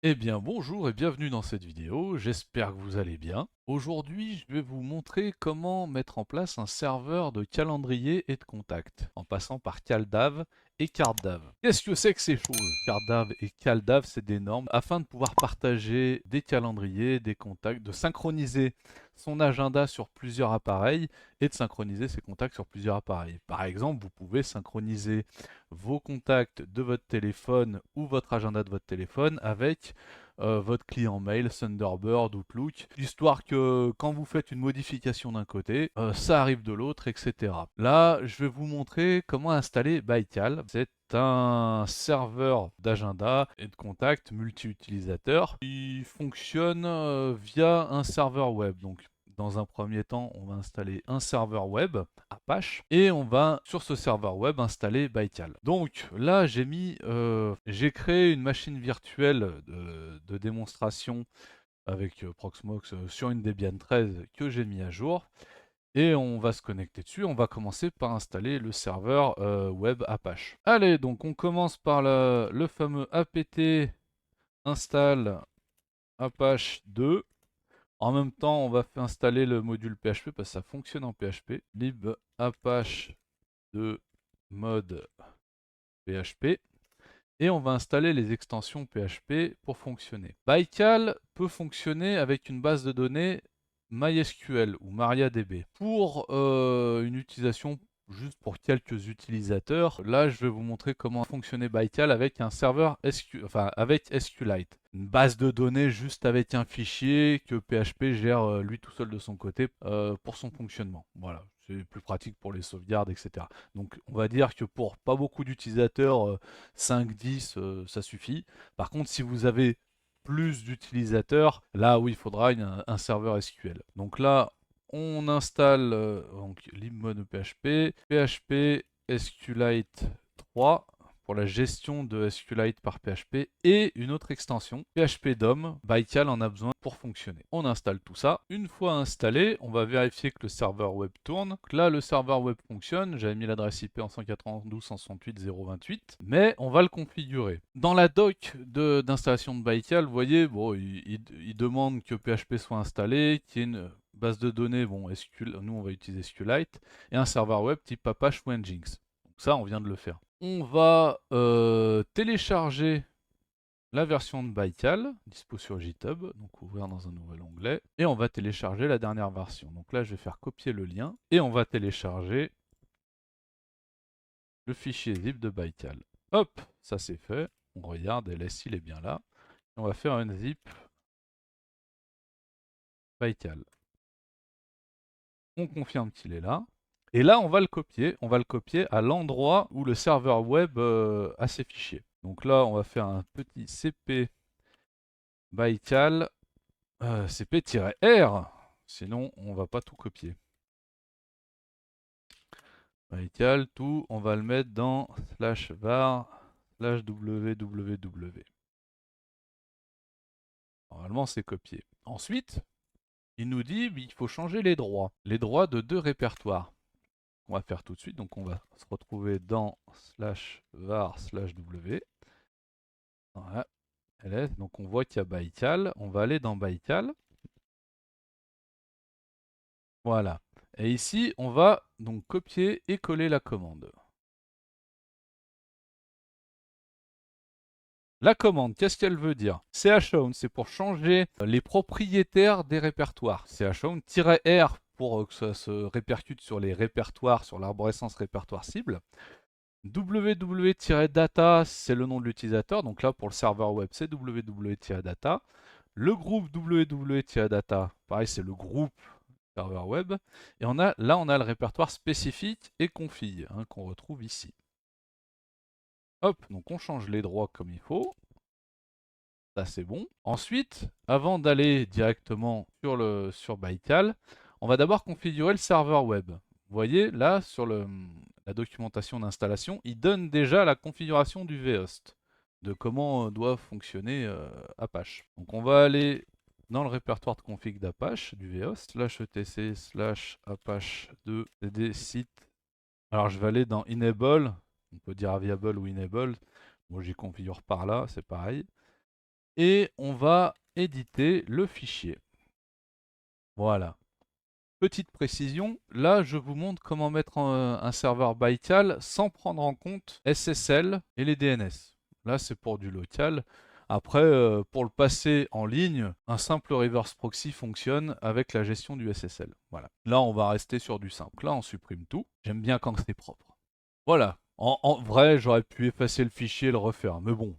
Eh bien bonjour et bienvenue dans cette vidéo, j'espère que vous allez bien. Aujourd'hui je vais vous montrer comment mettre en place un serveur de calendrier et de contact, en passant par CalDAV et CardDAV. Qu'est-ce que c'est que ces choses? CardDAV et CalDAV, c'est des normes afin de pouvoir partager des calendriers, des contacts, de synchroniser son agenda sur plusieurs appareils et de synchroniser ses contacts sur plusieurs appareils. Par exemple, vous pouvez synchroniser vos contacts de votre téléphone ou votre agenda de votre téléphone avec votre client mail, Thunderbird, Outlook, histoire que quand vous faites une modification d'un côté, ça arrive de l'autre, etc. Là, je vais vous montrer comment installer Baikal. C'est un serveur d'agenda et de contact multi-utilisateur qui fonctionne via un serveur web. Donc, dans un premier temps, on va installer un serveur web, Apache, et on va sur ce serveur web installer Baikal. Donc là, j'ai créé une machine virtuelle de démonstration avec Proxmox sur une Debian 13 que j'ai mis à jour. Et on va se connecter dessus. On va commencer par installer le serveur web Apache. Allez, donc on commence par le fameux apt install Apache 2. En même temps, on va faire installer le module PHP parce que ça fonctionne en PHP. Lib apache 2 mode PHP. Et on va installer les extensions PHP pour fonctionner. Baikal peut fonctionner avec une base de données MySQL ou MariaDB. Pour une utilisation juste pour quelques utilisateurs, là je vais vous montrer comment fonctionner Baikal avec un serveur avec SQLite. Une base de données juste avec un fichier que PHP gère lui tout seul de son côté pour son fonctionnement. Voilà, c'est plus pratique pour les sauvegardes, etc. Donc on va dire que pour pas beaucoup d'utilisateurs, 5-10 ça suffit. Par contre, si vous avez plus d'utilisateurs, là oui, il faudra un serveur SQL. Donc là, on installe libmon PHP, PHP SQLite 3 pour la gestion de SQLite par PHP et une autre extension, PHP DOM. Baikal en a besoin pour fonctionner. On installe tout ça. Une fois installé, on va vérifier que le serveur web tourne. Donc là, le serveur web fonctionne. J'avais mis l'adresse IP en 192.168.0.28, mais on va le configurer. Dans la doc d'installation de Baikal, vous voyez, bon, il demande que PHP soit installé, qu'il y ait une base de données, bon, nous on va utiliser SQLite, et un serveur web type Apache ou Nginx. Donc ça, on vient de le faire. On va télécharger la version de Baikal, dispo sur GitHub, donc ouvrir dans un nouvel onglet, et on va télécharger la dernière version. Donc là, je vais faire copier le lien, et on va télécharger le fichier zip de Baikal. Hop, ça c'est fait. On regarde, ls il est bien là. On va faire un zip Baikal. On confirme qu'il est là. Et là, on va le copier. On va le copier à l'endroit où le serveur web a ses fichiers. Donc là, on va faire un petit cp Baikal cp-r. Sinon, on va pas tout copier. Baikal, tout, on va le mettre dans /var /www. Normalement, c'est copié. Ensuite, il nous dit qu'il faut changer les droits. Les droits de deux répertoires. On va faire tout de suite. Donc on va se retrouver dans /var/w. Voilà, ls. Donc on voit qu'il y a Baikal. On va aller dans Baikal. Voilà. Et ici, on va donc copier et coller la commande. La commande, qu'est-ce qu'elle veut dire? chown, c'est pour changer les propriétaires des répertoires. chown-r pour que ça se répercute sur les répertoires, sur l'arborescence répertoire cible. www-data, c'est le nom de l'utilisateur. Donc là, pour le serveur web, c'est www-data. Le groupe www-data, pareil, c'est le groupe serveur web. Et là, on a le répertoire spécifique et config qu'on retrouve ici. Hop, donc on change les droits comme il faut. Ça, c'est bon. Ensuite, avant d'aller directement sur Baikal, on va d'abord configurer le serveur web. Vous voyez, là, sur la documentation d'installation, il donne déjà la configuration du vhost, de comment doit fonctionner Apache. Donc on va aller dans le répertoire de config d'Apache, du vhost, /etc/apache2 cd site. Alors je vais aller dans enable, on peut dire available ou enable. Moi j'y configure par là, c'est pareil. et on va éditer le fichier. Voilà. Petite précision, là je vous montre comment mettre un serveur Bytecal sans prendre en compte SSL et les DNS. Là c'est pour du local. Après, pour le passer en ligne, un simple reverse proxy fonctionne avec la gestion du SSL. Voilà. Là on va rester sur du simple. Là on supprime tout. J'aime bien quand c'est propre. Voilà. En vrai, j'aurais pu effacer le fichier et le refaire. Mais bon,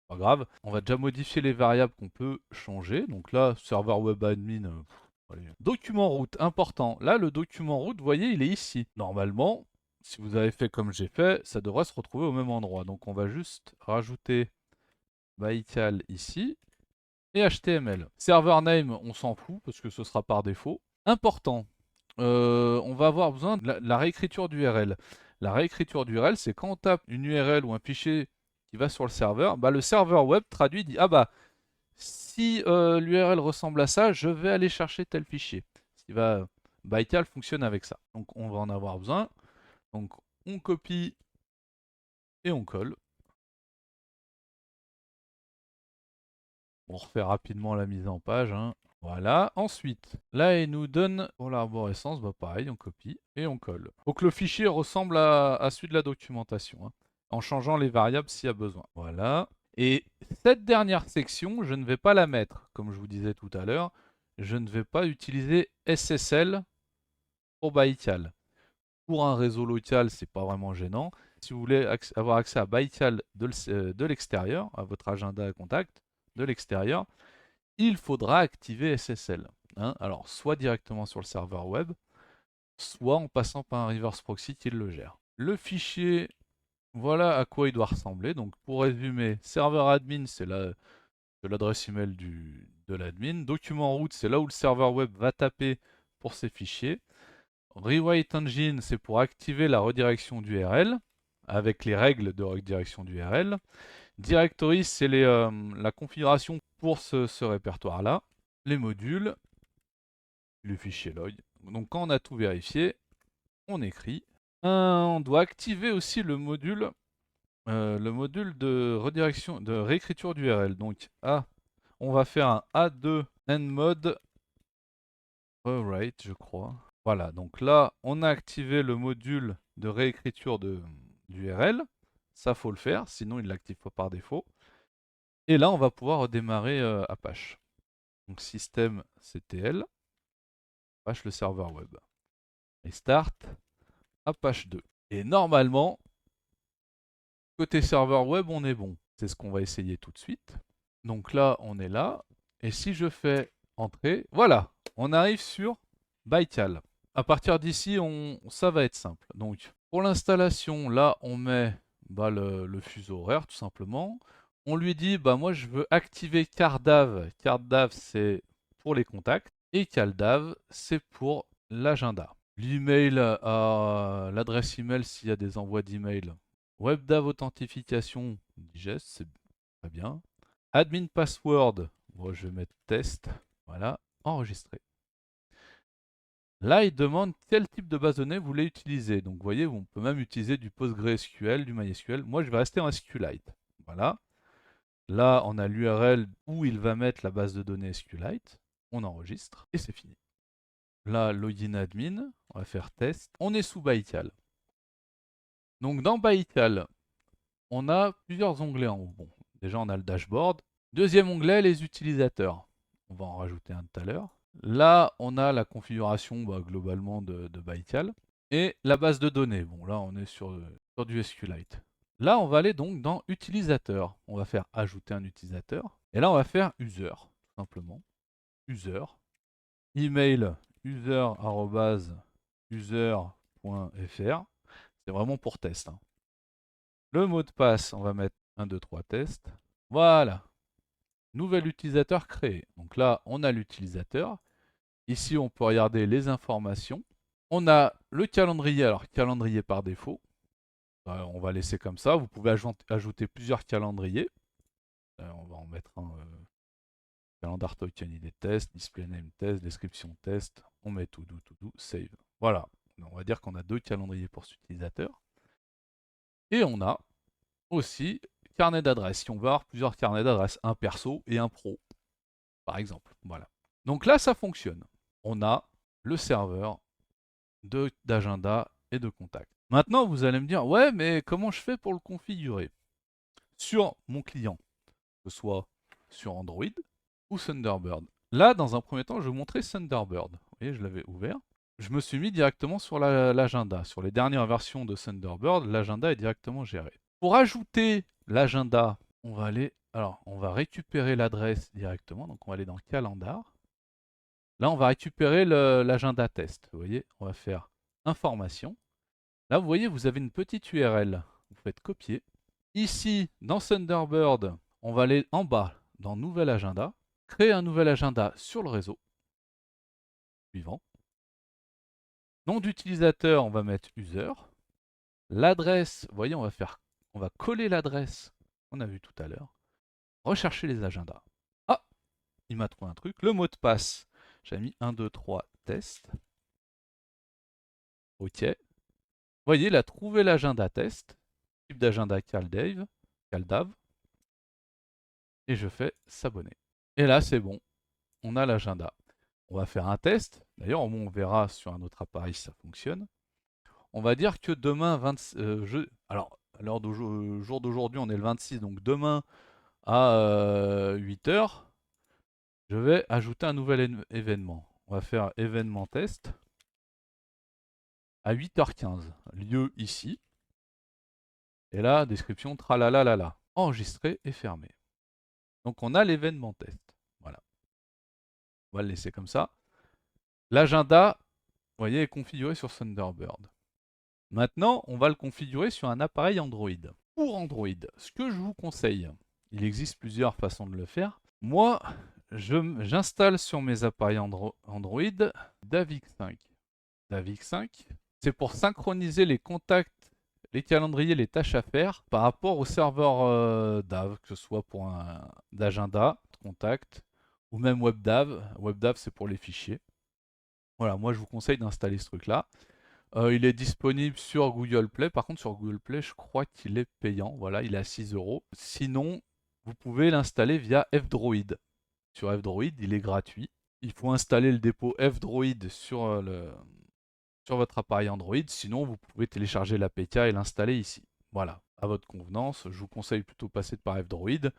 pas grave. On va déjà modifier les variables qu'on peut changer. Donc là, serveur web admin... allez. Document route, important. Là, le document route, vous voyez, il est ici. Normalement, si vous avez fait comme j'ai fait, ça devrait se retrouver au même endroit. Donc on va juste rajouter Bytecal ici et HTML. Server name, on s'en fout parce que ce sera par défaut. Important, on va avoir besoin de la réécriture d'URL. La réécriture d'URL, c'est quand on tape une URL ou un fichier qui va sur le serveur, bah, le serveur web traduit, dit « Ah bah, si l'URL ressemble à ça, je vais aller chercher tel fichier. » Bytecal fonctionne avec ça. Donc on va en avoir besoin. Donc on copie et on colle. On refait rapidement la mise en page. Hein. Voilà. Ensuite, là, il nous donne pour l'arborescence, bah pareil, on copie et on colle. Faut que le fichier ressemble à celui de la documentation, hein, en changeant les variables s'il y a besoin. Voilà. Et cette dernière section, je ne vais pas la mettre, comme je vous disais tout à l'heure. Je ne vais pas utiliser SSL pour Bytecal. Pour un réseau local, c'est pas vraiment gênant. Si vous voulez avoir accès à Bytecal de l'extérieur, à votre agenda à contact de l'extérieur, il faudra activer SSL. Hein. Alors, soit directement sur le serveur web, soit en passant par un reverse proxy qui le gère. Le fichier, voilà à quoi il doit ressembler. Donc, pour résumer, serveur admin, c'est l'adresse email de l'admin. Document route, c'est là où le serveur web va taper pour ses fichiers. Rewrite engine, c'est pour activer la redirection d'URL avec les règles de redirection d'URL. Directory, c'est la configuration pour ce répertoire-là. Les modules, le fichier log. Donc quand on a tout vérifié, on écrit. On doit activer aussi le module de redirection, de réécriture d'URL. Donc on va faire un A2 endmode rewrite, je crois. Voilà, donc là, on a activé le module de réécriture d'URL. Ça, faut le faire, sinon il ne l'active pas par défaut. Et là, on va pouvoir redémarrer Apache. Donc système CTL, Apache le serveur web. Restart, Apache 2. Et normalement, côté serveur web, on est bon. C'est ce qu'on va essayer tout de suite. Donc là, on est là. Et si je fais entrer, voilà, on arrive sur Bytecal. À partir d'ici, ça va être simple. Donc, pour l'installation, là, on met le fuseau horaire, tout simplement. On lui dit, moi, je veux activer CardDAV. CardDAV, c'est pour les contacts. Et CalDAV, c'est pour l'agenda. L'email, l'adresse email s'il y a des envois d'email. WebDAV authentification, digest, c'est très bien. Admin password, moi je vais mettre test. Voilà, enregistré. Là, il demande quel type de base de données vous voulez utiliser. Donc, vous voyez, on peut même utiliser du PostgreSQL, du MySQL. Moi, je vais rester en SQLite. Voilà. Là, on a l'URL où il va mettre la base de données SQLite. On enregistre et c'est fini. Là, login admin, on va faire test. On est sous Bytecal. Donc, dans Bytecal, on a plusieurs onglets en haut. Bon, déjà, on a le dashboard. Deuxième onglet, les utilisateurs. On va en rajouter un tout à l'heure. Là, on a la configuration globalement de Bytecal. Et la base de données. Bon, là, on est sur du SQLite. Là, on va aller donc dans utilisateur. On va faire ajouter un utilisateur. Et là, on va faire user, tout simplement. User. Email user@user.fr. C'est vraiment pour test. Hein. Le mot de passe, on va mettre 1, 2, 3 test. Voilà. Nouvel utilisateur créé. Donc là, on a l'utilisateur. Ici, on peut regarder les informations. On a le calendrier, alors calendrier par défaut. On va laisser comme ça. Vous pouvez ajouter plusieurs calendriers. On va en mettre un calendar token ID test, display name test, description test. On met tout doux, save. Voilà. On va dire qu'on a 2 calendriers pour cet utilisateur. Et on a aussi carnet d'adresses. Si on veut avoir plusieurs carnets d'adresses, un perso et un pro, par exemple. Voilà. Donc là, ça fonctionne. On a le serveur d'agenda et de contact. Maintenant, vous allez me dire, ouais, mais comment je fais pour le configurer sur mon client, que ce soit sur Android ou Thunderbird. Là, dans un premier temps, je vais vous montrer Thunderbird. Vous voyez, je l'avais ouvert. Je me suis mis directement sur l'agenda. Sur les dernières versions de Thunderbird, l'agenda est directement géré. Pour ajouter l'agenda, on va aller, alors on va récupérer l'adresse directement. Donc on va aller dans Calendar. Là, on va récupérer l'agenda test. Vous voyez, on va faire Information. Là, vous voyez, vous avez une petite URL. Vous faites copier. Ici, dans Thunderbird, on va aller en bas dans Nouvel agenda. Créer un nouvel agenda sur le réseau. Suivant. Nom d'utilisateur, on va mettre user. L'adresse, vous voyez, on va coller l'adresse qu'on a vu tout à l'heure. Rechercher les agendas. Ah, il m'a trouvé un truc. Le mot de passe, j'ai mis 1, 2, 3, test. OK. Vous voyez, il a trouvé l'agenda test. Type d'agenda CalDAV. Et je fais s'abonner. Et là, c'est bon. On a l'agenda. On va faire un test. D'ailleurs, on verra sur un autre appareil si ça fonctionne. On va dire que demain, alors, à l'heure jour d'aujourd'hui, on est le 26, donc demain à 8h, je vais ajouter un nouvel événement. On va faire événement test à 8h15, lieu ici. Et là, description tralalalala, enregistré et fermé. Donc on a l'événement test. Voilà. On va le laisser comme ça. L'agenda, vous voyez, est configuré sur Thunderbird. Maintenant, on va le configurer sur un appareil Android. Pour Android, ce que je vous conseille, il existe plusieurs façons de le faire. Moi, j'installe sur mes appareils Android Davix5. Davix5, c'est pour synchroniser les contacts, les calendriers, les tâches à faire par rapport au serveur DAV, que ce soit pour un d'agenda, de contact, ou même WebDAV. WebDAV, c'est pour les fichiers. Voilà, moi je vous conseille d'installer ce truc-là. Il est disponible sur Google Play. Par contre, sur Google Play, je crois qu'il est payant. Voilà, il est à 6 €. Sinon, vous pouvez l'installer via F-Droid. Sur F-Droid, il est gratuit. Il faut installer le dépôt F-Droid sur votre appareil Android. Sinon, vous pouvez télécharger l'APK et l'installer ici. Voilà, à votre convenance. Je vous conseille plutôt de passer par F-Droid.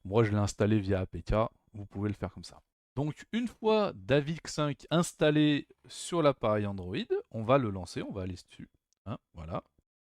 Moi, je l'ai installé via APK. Vous pouvez le faire comme ça. Donc une fois Davix5 installé sur l'appareil Android, on va le lancer, on va aller dessus. Hein, voilà.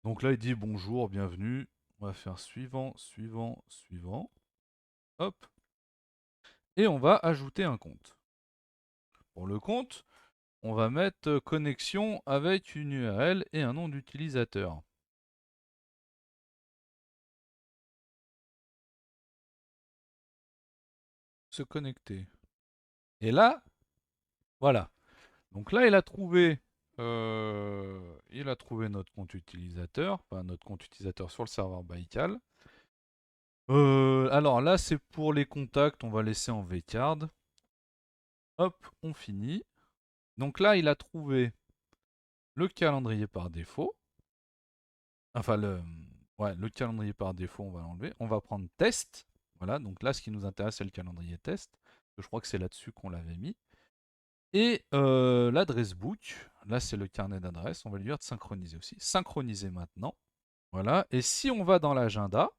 Donc là il dit bonjour, bienvenue. On va faire suivant, suivant, suivant. Hop. Et on va ajouter un compte. Pour le compte, on va mettre connexion avec une URL et un nom d'utilisateur. Se connecter. Et là, voilà. Donc là, il a trouvé notre compte utilisateur, enfin notre compte utilisateur sur le serveur Baikal. Alors là, c'est pour les contacts, on va laisser en vcard. Hop, on finit. Donc là, il a trouvé le calendrier par défaut. Enfin, le calendrier par défaut, on va l'enlever. On va prendre test. Voilà, donc là, ce qui nous intéresse, c'est le calendrier test. Je crois que c'est là-dessus qu'on l'avait mis. Et l'adresse book, là c'est le carnet d'adresse, on va lui dire de synchroniser aussi. Synchroniser maintenant. Voilà, et si on va dans l'agenda,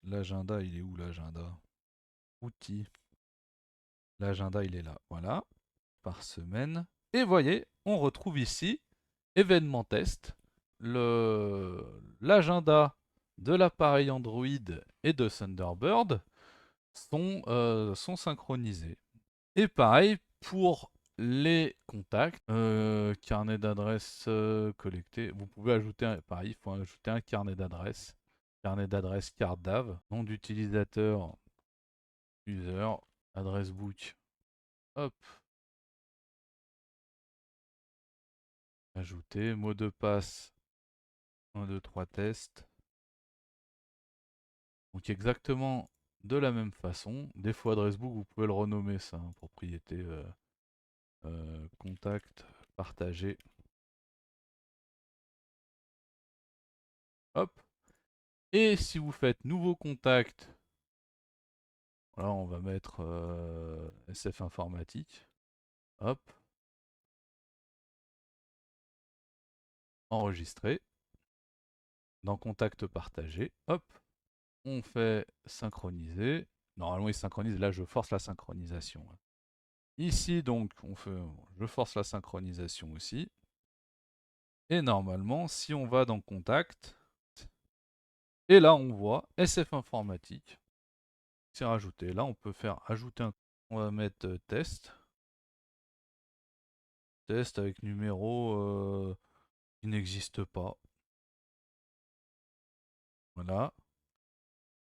l'agenda il est où l'agenda? Outils. L'agenda il est là, voilà, par semaine. Et voyez, on retrouve ici, événement test, l'agenda de l'appareil Android et de Thunderbird sont synchronisés. Et pareil pour les contacts, carnet d'adresses collecté. Vous pouvez ajouter, pareil, il faut ajouter un carnet d'adresses. Carnet d'adresses CardDAV, nom d'utilisateur, user, adresse book. Hop, ajouter, mot de passe, 1, 2, 3 tests. Donc exactement de la même façon. Défaut adresse book, vous pouvez le renommer ça, hein, propriété contact, partagé. Hop. Et si vous faites nouveau contact, là on va mettre SF informatique, hop, enregistrer, dans contact partagé, hop, on fait synchroniser. Normalement il synchronise, là je force la synchronisation. Ici donc je force la synchronisation aussi. Et normalement si on va dans contact, et là on voit SF informatique, c'est rajouté. Là on peut faire ajouter un, on va mettre test. Test avec numéro qui n'existe pas. Voilà.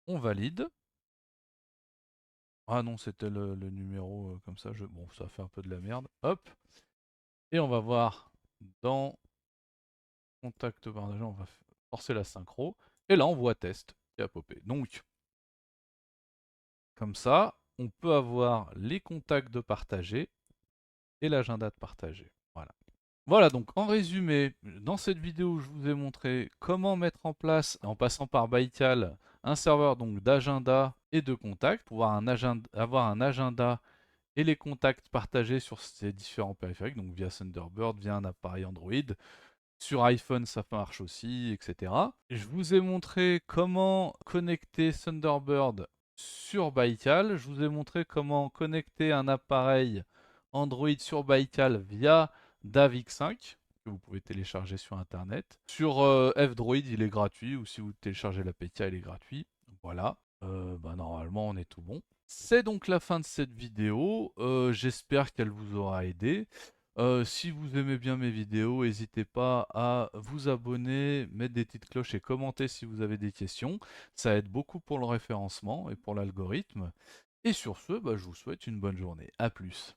On valide. Ah non, c'était le numéro comme ça. Bon, ça fait un peu de la merde. Hop. Et on va voir dans contact partagé, on va forcer la synchro. Et là, on voit test qui a popé. Donc, comme ça, on peut avoir les contacts de partager et l'agenda de partager. Voilà. Voilà, donc en résumé, dans cette vidéo, je vous ai montré comment mettre en place, en passant par Baikal, un serveur donc d'agenda et de contacts, pour avoir un agenda et les contacts partagés sur ces différents périphériques, donc via Thunderbird, via un appareil Android. Sur iPhone, ça marche aussi, etc. Je vous ai montré comment connecter Thunderbird sur Baikal. Je vous ai montré comment connecter un appareil Android sur Baikal via DAVX5, que vous pouvez télécharger sur Internet. Sur F-Droid, il est gratuit, ou si vous téléchargez l'APK, il est gratuit. Voilà. Normalement, on est tout bon. C'est donc la fin de cette vidéo. J'espère qu'elle vous aura aidé. Si vous aimez bien mes vidéos, n'hésitez pas à vous abonner, mettre des petites cloches et commenter si vous avez des questions. Ça aide beaucoup pour le référencement et pour l'algorithme. Et sur ce, je vous souhaite une bonne journée. A plus.